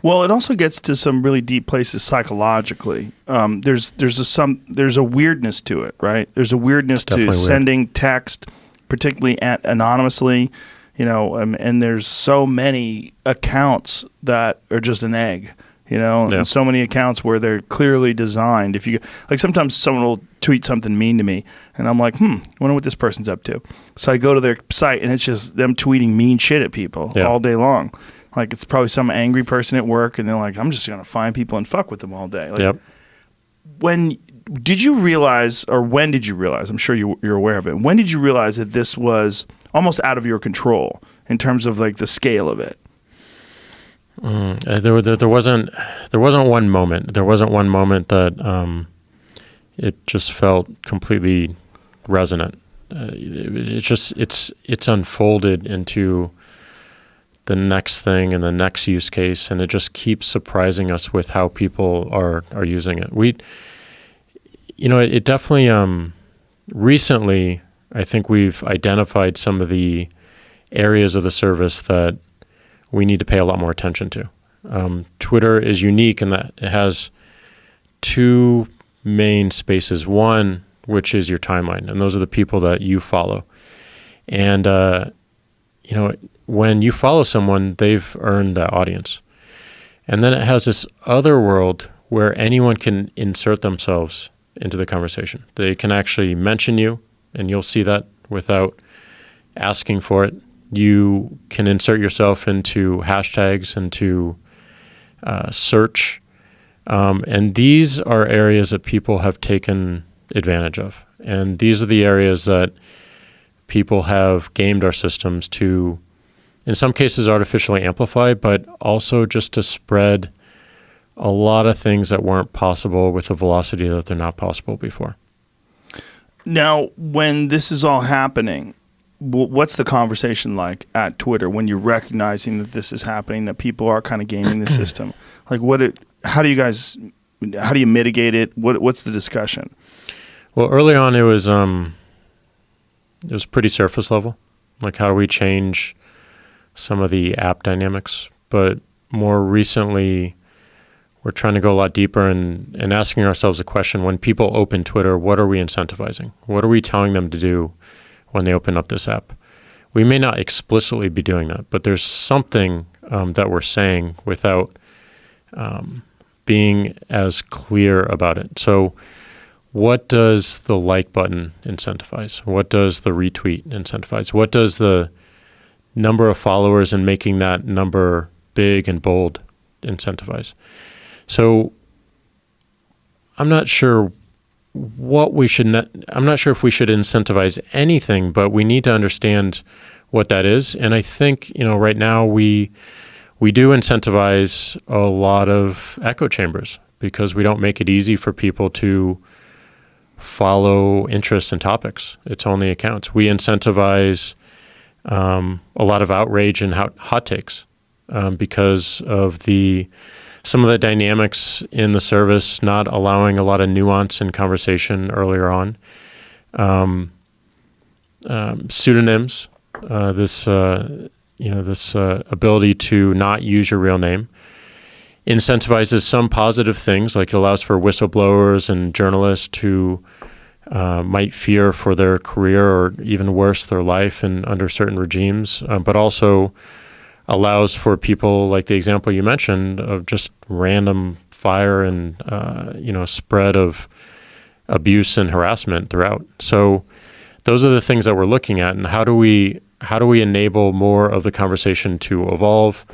Well, it also gets to some really deep places psychologically. There's a weirdness to it, right? There's a weirdness to sending text, particularly anonymously, and there's so many accounts that are just an egg, and so many accounts where they're clearly designed. If you like, sometimes someone will tweet something mean to me, and I'm like, I wonder what this person's up to. So I go to their site, and it's just them tweeting mean shit at people all day long. Like, it's probably some angry person at work, and they're like, I'm just going to find people and fuck with them all day. Like, when did you realize, I'm sure you're aware of it, when did you realize that this was almost out of your control in terms of, like, the scale of it? There wasn't one moment. There wasn't one moment that it just felt completely resonant. It's unfolded into the next thing and the next use case, and it just keeps surprising us with how people are using it. It definitely recently, I think we've identified some of the areas of the service that we need to pay a lot more attention to. Twitter is unique in that it has two main spaces. One, which is your timeline, and those are the people that you follow. And when you follow someone, they've earned that audience. And then it has this other world where anyone can insert themselves into the conversation. They can actually mention you, and you'll see that without asking for it. You can insert yourself into hashtags, into search. And these are areas that people have taken advantage of. And these are the areas that people have gamed our systems to, in some cases, artificially amplify, but also just to spread a lot of things that weren't possible with the velocity that they're not possible before. Now, when this is all happening, what's the conversation like at Twitter when you're recognizing that this is happening, that people are kind of gaming the system? Like, how do you mitigate it? What's the discussion? Well, early on, it was pretty surface level. Like, how do we change some of the app dynamics? But more recently, we're trying to go a lot deeper and asking ourselves a question: when people open Twitter, what are we incentivizing? What are we telling them to do when they open up this app? We may not explicitly be doing that, but there's something that we're saying without being as clear about it. So what does the like button incentivize? What does the retweet incentivize? What does the number of followers and making that number big and bold incentivize? So I'm not sure I'm not sure if we should incentivize anything, but we need to understand what that is. And I think, right now we do incentivize a lot of echo chambers because we don't make it easy for people to follow interests and topics. It's only accounts. We incentivize a lot of outrage and hot takes because of some of the dynamics in the service not allowing a lot of nuance in conversation earlier on. Pseudonyms, this ability to not use your real name, incentivizes some positive things, like it allows for whistleblowers and journalists who might fear for their career or even worse, their life under certain regimes, but also allows for people like the example you mentioned of just random fire and spread of abuse and harassment throughout. So those are the things that we're looking at, and how do we enable more of the conversation to evolve?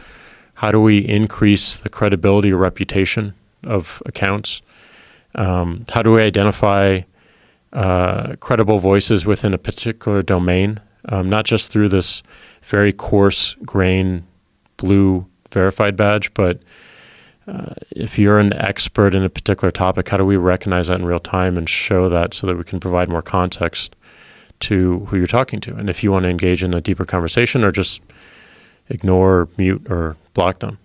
How do we increase the credibility or reputation of accounts? How do we identify credible voices within a particular domain, not just through this very coarse grain blue verified badge, but if you're an expert in a particular topic, how do we recognize that in real time and show that so that we can provide more context to who you're talking to? And if you want to engage in a deeper conversation, or just ignore, mute, or block them.